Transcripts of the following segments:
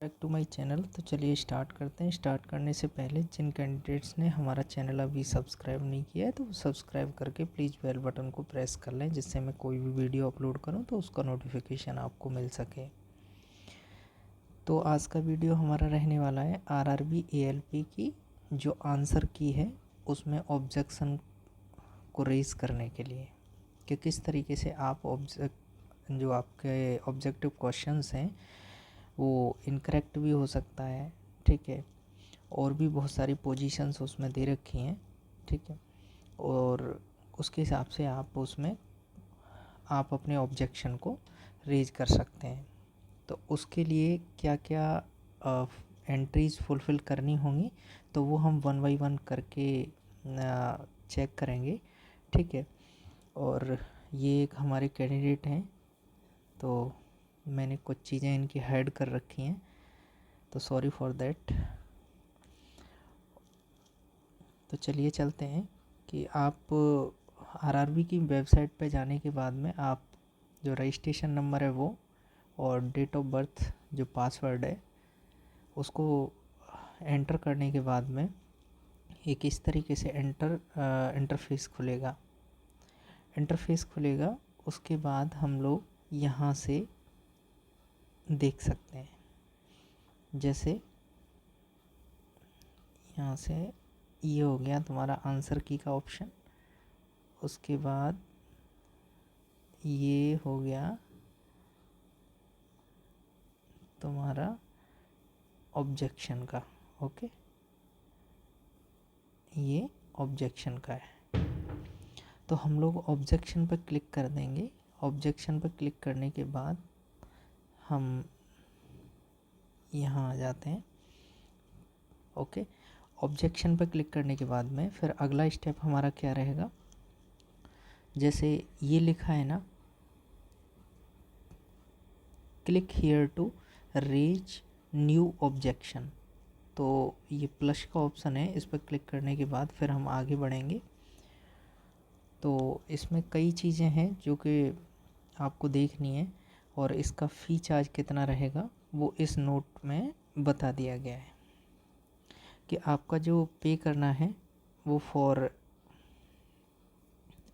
Back to my channel. तो चलिए start करते हैं। स्टार्ट करने से पहले जिन कैंडिडेट्स ने हमारा चैनल अभी सब्सक्राइब नहीं किया है तो सब्सक्राइब करके प्लीज़ बेल बटन को प्रेस कर लें, जिससे मैं कोई भी वीडियो अपलोड करूं तो उसका नोटिफिकेशन आपको मिल सके। तो आज का वीडियो हमारा रहने वाला है आरआरबी एएलपी की जो आंसर की है उसमें ऑब्जेक्शन को रेज करने के लिए, कि किस तरीके से आप जो आपके ऑब्जेक्टिव क्वेश्चंस हैं वो इनकरेक्ट भी हो सकता है, ठीक है। और भी बहुत सारी पोजीशंस उसमें दे रखी हैं, ठीक है। और उसके हिसाब से आप अपने ऑब्जेक्शन को रेज कर सकते हैं। तो उसके लिए क्या क्या एंट्रीज फुलफ़िल करनी होंगी तो वो हम वन बाई वन करके चेक करेंगे, ठीक है। और ये एक हमारे कैंडिडेट हैं, तो मैंने कुछ चीज़ें इनकी हाइड कर रखी हैं, तो सॉरी फॉर दैट। तो चलिए चलते हैं कि आप आरआरबी की वेबसाइट पे जाने के बाद में आप जो रजिस्ट्रेशन नंबर है वो और डेट ऑफ बर्थ जो पासवर्ड है उसको एंटर करने के बाद में एक इस तरीके से इंटरफेस खुलेगा। उसके बाद हम लोग यहाँ से देख सकते हैं, जैसे यहाँ से ये हो गया तुम्हारा आंसर की का ऑप्शन। उसके बाद ये हो गया तुम्हारा ऑब्जेक्शन का, ओके, ये ऑब्जेक्शन का है। तो हम लोग ऑब्जेक्शन पर क्लिक कर देंगे। ऑब्जेक्शन पर क्लिक करने के बाद हम यहाँ आ जाते हैं, ओके। ऑब्जेक्शन पर क्लिक करने के बाद में फिर अगला स्टेप हमारा क्या रहेगा, जैसे ये लिखा है ना, click here to raise new objection, तो ये प्लस का ऑप्शन है, इस पर क्लिक करने के बाद फिर हम आगे बढ़ेंगे। तो इसमें कई चीज़ें हैं जो कि आपको देखनी है और इसका फ़ी चार्ज कितना रहेगा वो इस नोट में बता दिया गया है कि आपका जो पे करना है वो फॉर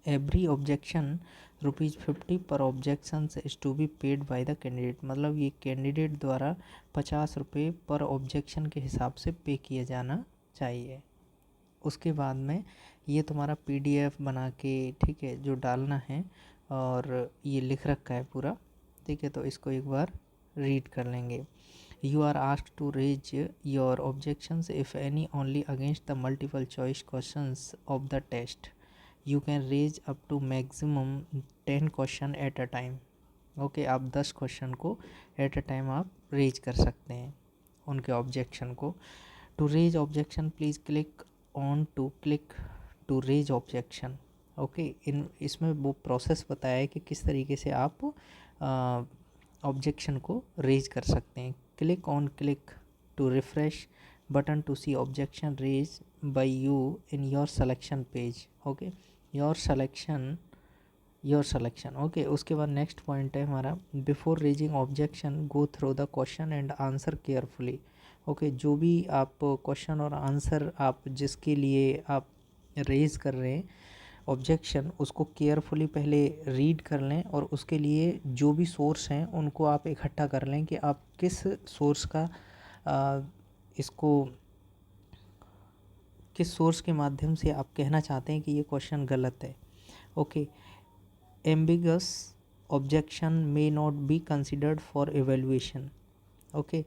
एवरी ऑब्जेक्शन ₹50 पर objection is to be paid by the candidate. मतलब ये कैंडिडेट द्वारा 50 रुपये पर ऑब्जेक्शन के हिसाब से पे किया जाना चाहिए। उसके बाद में ये तुम्हारा PDF बना के, ठीक है, जो डालना है, और ये लिख रखा है पूरा, ठीक है। तो इसको एक बार रीड कर लेंगे। You are asked to raise your objections if any only against the multiple choice questions of the test. You can raise up to maximum 10 question at a time. Okay, आप 10 क्वेश्चन को at a time आप raise कर सकते हैं उनके objection को। To raise objection please click to raise objection, okay. इसमें वो प्रोसेस बताया है कि किस तरीके से आप ऑब्जेक्शन को रेज कर सकते हैं। Click to refresh button to see objection raise by you in your selection page, okay. Your selection, okay. उसके बाद नेक्स्ट पॉइंट है हमारा, before raising objection go through the question and answer carefully, okay. जो भी आप question और answer आप जिसके लिए आप रेज कर रहे हैं ऑब्जेक्शन, उसको केयरफुली पहले रीड कर लें और उसके लिए जो भी सोर्स हैं उनको आप इकट्ठा कर लें कि आप किस सोर्स का इसको किस सोर्स के माध्यम से आप कहना चाहते हैं कि ये क्वेश्चन गलत है, okay. Ambiguous objection may not be considered for evaluation, okay.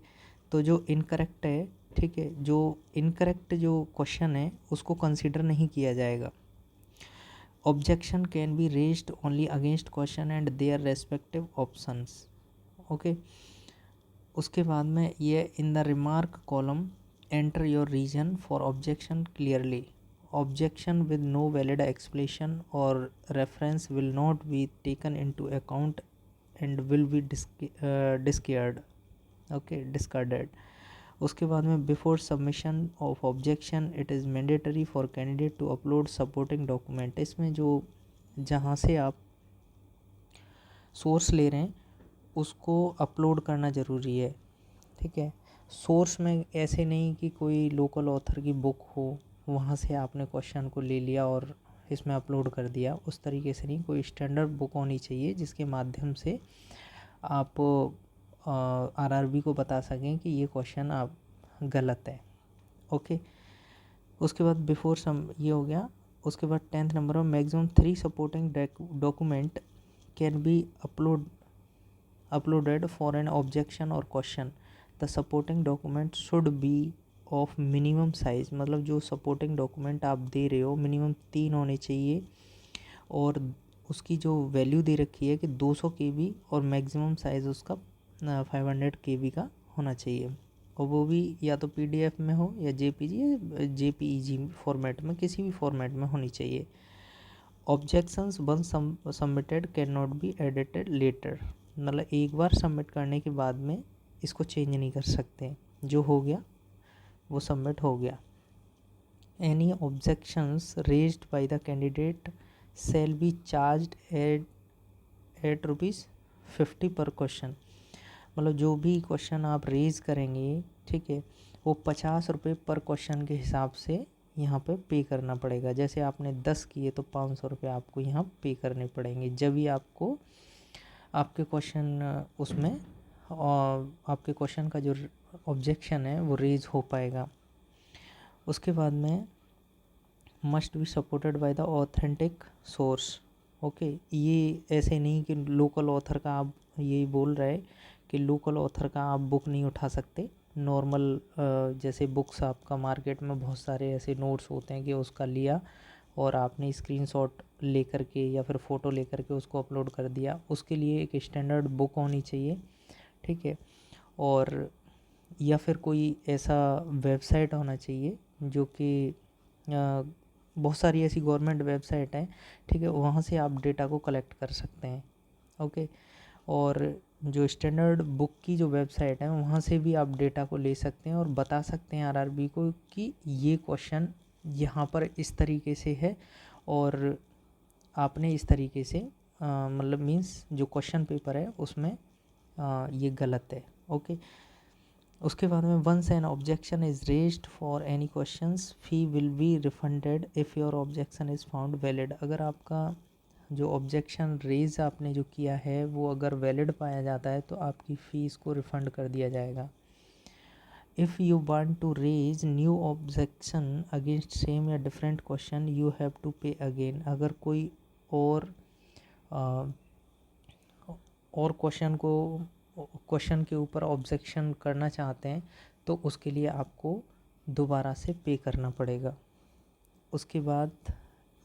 तो जो इनकरेक्ट है, ठीक है, जो इनकरेक्ट जो क्वेश्चन है उसको कंसिडर नहीं किया जाएगा। Objection can be raised only against question and their respective options, okay. उसके बाद में ये in the remark column enter your reason for objection clearly. Objection with no valid explanation or reference will not be taken into account and will be discarded. उसके बाद में before submission of objection it is mandatory for candidate to upload supporting document. इसमें जो जहाँ से आप source ले रहे हैं उसको अपलोड करना ज़रूरी है, ठीक है। सोर्स में ऐसे नहीं कि कोई लोकल ऑथर की बुक हो, वहाँ से आपने क्वेश्चन को ले लिया और इसमें अपलोड कर दिया, उस तरीके से नहीं। कोई स्टैंडर्ड बुक होनी चाहिए जिसके माध्यम से आप आरआरबी को बता सकें कि ये क्वेश्चन आप गलत है। ओके, उसके बाद बिफोर सम ये हो गया। उसके बाद 10th नंबर में maximum 3 supporting document can be uploaded for an objection or question. The supporting document should be of minimum size, मतलब जो supporting document आप दे रहे हो मिनिमम 3 होने चाहिए, और उसकी जो वैल्यू दे रखी है कि 200 KB और मैक्सिमम साइज़ उसका 500 KB का होना चाहिए, और वो भी या तो PDF में हो या JPG या JPEG फॉर्मेट में, किसी भी फॉर्मेट में होनी चाहिए। Objections once submitted can not be edited later, मतलब एक बार सबमिट करने के बाद में इसको चेंज नहीं कर सकते, जो हो गया वो सबमिट हो गया। Any objections raised by the candidate shall be charged at ₹50 per question, मतलब जो भी क्वेश्चन आप रेज करेंगे, ठीक है, वो 50 रुपये पर क्वेश्चन के हिसाब से यहाँ पे करना पड़ेगा। जैसे आपने 10 किए तो 500 रुपये आपको यहाँ पे करने पड़ेंगे, जब भी आपको आपके क्वेश्चन उसमें आपके क्वेश्चन का जो ऑब्जेक्शन है वो रेज हो पाएगा। उसके बाद में must be supported by the authentic source. Okay, ये ऐसे नहीं कि लोकल ऑथर का आप यही बोल रहे कि लोकल ऑथर का आप बुक नहीं उठा सकते। नॉर्मल जैसे बुक्स आपका मार्केट में बहुत सारे ऐसे नोट्स होते हैं कि उसका लिया और आपने स्क्रीनशॉट लेकर के या फिर फ़ोटो लेकर के उसको अपलोड कर दिया, उसके लिए एक स्टैंडर्ड बुक होनी चाहिए, ठीक है। और या फिर कोई ऐसा वेबसाइट होना चाहिए जो कि बहुत सारी ऐसी गवर्नमेंट वेबसाइट हैं, ठीक है, वहाँ से आप डेटा को कलेक्ट कर सकते हैं। ओके, और जो स्टैंडर्ड बुक की जो वेबसाइट है वहाँ से भी आप डेटा को ले सकते हैं और बता सकते हैं आरआरबी को कि ये क्वेश्चन यहाँ पर इस तरीके से है और आपने इस तरीके से मतलब मीन्स जो क्वेश्चन पेपर है उसमें ये गलत है। ओके, उसके बाद में once an objection is raised for any questions fee will be refunded if your objection is found valid. अगर आपका जो ऑब्जेक्शन रेज आपने जो किया है वो अगर वैलिड पाया जाता है तो आपकी फ़ीस को रिफ़ंड कर दिया जाएगा। If you want to raise new objection against same या different question you have to pay again. अगर कोई और क्वेश्चन के ऊपर ऑब्जेक्शन करना चाहते हैं तो उसके लिए आपको दोबारा से पे करना पड़ेगा। उसके बाद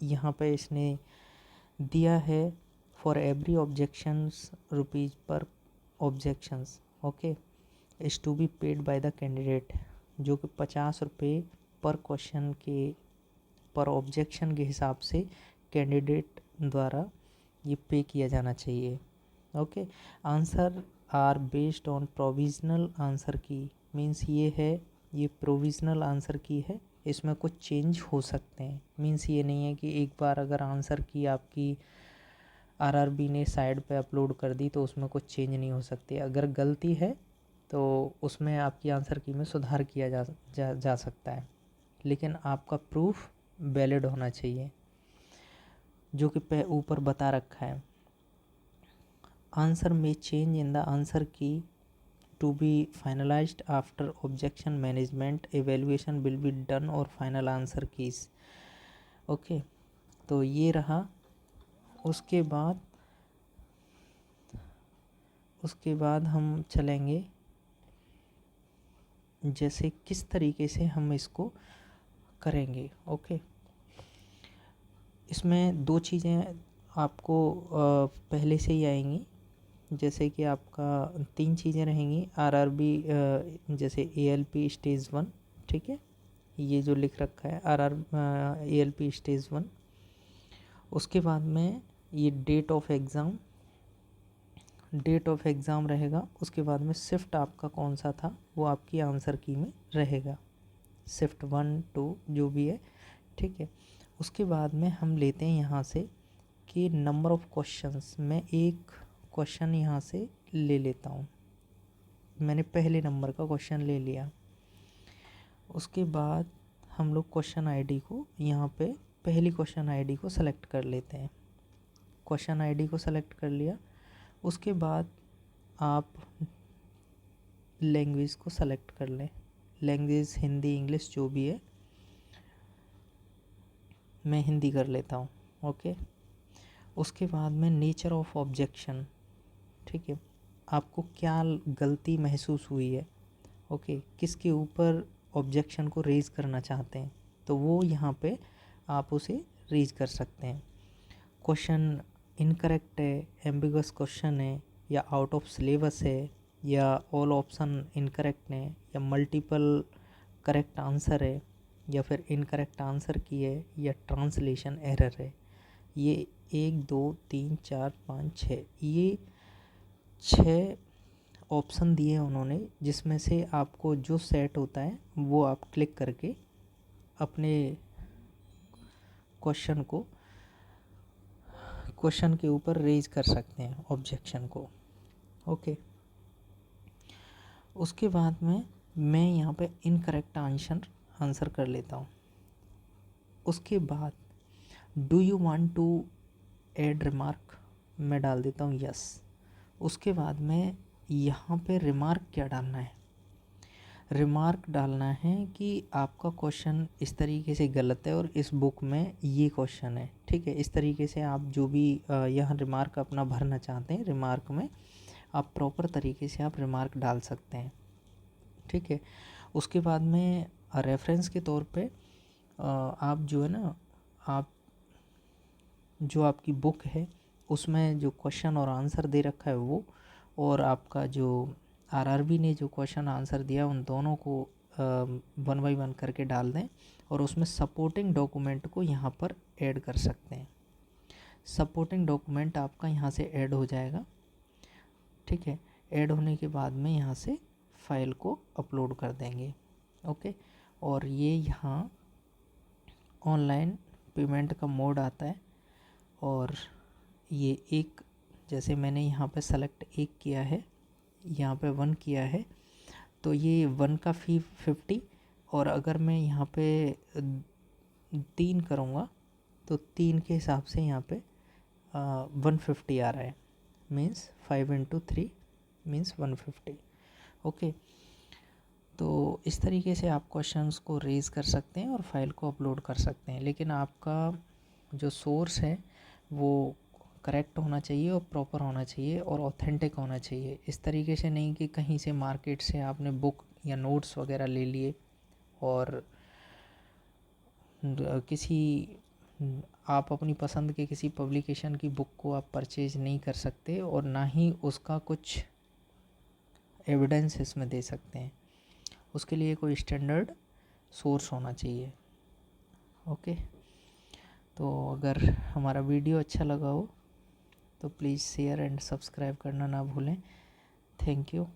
यहाँ पे इसने दिया है for every objections rupees per objections, okay, is to be paid by the candidate, जो कि 50 रुपये पर क्वेश्चन के पर ऑब्जेक्शन के हिसाब से कैंडिडेट द्वारा ये पे किया जाना चाहिए। Okay, answer are based on provisional answer key, means ये है ये प्रोविजनल आंसर की है, इसमें कुछ चेंज हो सकते हैं। मीन्स ये नहीं है कि एक बार अगर आंसर की आपकी आरआरबी ने साइड पे अपलोड कर दी तो उसमें कुछ चेंज नहीं हो सकती। अगर गलती है तो उसमें आपकी आंसर की में सुधार किया जा सकता है, लेकिन आपका प्रूफ वैलिड होना चाहिए जो कि ऊपर बता रखा है। आंसर में चेंज इन द आंसर की to be finalized after objection management evaluation will be done or final answer keys। Okay, तो ये रहा। उसके बाद हम चलेंगे जैसे किस तरीके से हम इसको करेंगे। ओके, इसमें 2 चीज़ें आपको पहले से ही आएंगी, जैसे कि आपका 3 चीज़ें रहेंगी आरआरबी, जैसे एएलपी स्टेज 1, ठीक है, ये जो लिख रखा है एएलपी स्टेज 1। उसके बाद में ये डेट ऑफ एग्ज़ाम रहेगा। उसके बाद में शिफ्ट आपका कौन सा था वो आपकी आंसर की में रहेगा, शिफ्ट 1 2 जो भी है, ठीक है। उसके बाद में हम लेते हैं यहाँ से कि नंबर ऑफ़ क्वेश्चंस, मैं एक क्वेश्चन यहाँ से ले लेता हूँ। मैंने पहले नंबर का क्वेश्चन ले लिया। उसके बाद हम लोग क्वेश्चन आईडी को यहाँ पे पहली क्वेश्चन आईडी को सेलेक्ट कर लेते हैं। क्वेश्चन आईडी को सेलेक्ट कर लिया। उसके बाद आप लैंग्वेज को सेलेक्ट कर लें, लैंग्वेज हिंदी इंग्लिश जो भी है, मैं हिंदी कर लेता हूँ। ओके। उसके बाद में नेचर ऑफ ऑब्जेक्शन, ठीक है, आपको क्या गलती महसूस हुई है, ओके, किसके ऊपर ऑब्जेक्शन को रेज़ करना चाहते हैं, तो वो यहाँ पे आप उसे रेज़ कर सकते हैं। क्वेश्चन इनकरेक्ट है, एम्बिगस क्वेश्चन है, या आउट ऑफ सिलेबस है, या ऑल ऑप्शन इनकरेक्ट है, या मल्टीपल करेक्ट आंसर है, या फिर इनकरेक्ट आंसर की है, या ट्रांसलेशन एरर है। ये 1 2 3 4 5 6 ये 6 ऑप्शन दिए हैं उन्होंने, जिसमें से आपको जो सेट होता है वो आप क्लिक करके अपने क्वेश्चन के ऊपर रेज कर सकते हैं ऑब्जेक्शन को। ओके। उसके बाद में मैं यहाँ पे इनकरेक्ट आंसर कर लेता हूँ। उसके बाद do you want to add remark, मैं डाल देता हूँ यस। उसके बाद में यहाँ पे रिमार्क क्या डालना है, रिमार्क डालना है कि आपका क्वेश्चन इस तरीके से गलत है और इस बुक में ये क्वेश्चन है, ठीक है। इस तरीके से आप जो भी यहाँ रिमार्क अपना भरना चाहते हैं, रिमार्क में आप प्रॉपर तरीके से आप रिमार्क डाल सकते हैं, ठीक है। उसके बाद में रेफरेंस के तौर पे आप जो है ना, आप जो आपकी बुक है उसमें जो क्वेश्चन और आंसर दे रखा है वो, और आपका जो आरआरबी ने जो क्वेश्चन आंसर दिया, उन दोनों को 1 बाय 1 करके डाल दें, और उसमें सपोर्टिंग डॉक्यूमेंट को यहाँ पर ऐड कर सकते हैं। सपोर्टिंग डॉक्यूमेंट आपका यहाँ से ऐड हो जाएगा, ठीक है। ऐड होने के बाद में यहाँ से फाइल को अपलोड कर देंगे, ओके। और ये यहाँ ऑनलाइन पेमेंट का मोड आता है, और ये एक, जैसे मैंने यहाँ पे सेलेक्ट 1 किया है, यहाँ पे 1 किया है, तो ये 1 का फ़ी 50, और अगर मैं यहाँ पे 3 करूँगा तो 3 के हिसाब से यहाँ पे 150 आ रहा है, मीन्स 5 × 3 मीन्स 150। ओके। तो इस तरीके से आप क्वेश्चंस को रेज़ कर सकते हैं और फाइल को अपलोड कर सकते हैं, लेकिन आपका जो सोर्स है वो करेक्ट होना चाहिए और प्रॉपर होना चाहिए और ऑथेंटिक होना चाहिए। इस तरीके से नहीं कि कहीं से मार्केट से आपने बुक या नोट्स वगैरह ले लिए और आप अपनी पसंद के किसी पब्लिकेशन की बुक को आप परचेज नहीं कर सकते, और ना ही उसका कुछ एविडेंस इसमें दे सकते हैं। उसके लिए कोई स्टैंडर्ड सोर्स होना चाहिए, ओके। तो अगर हमारा वीडियो अच्छा लगा हो तो प्लीज़ शेयर एंड सब्सक्राइब करना ना भूलें। Thank you.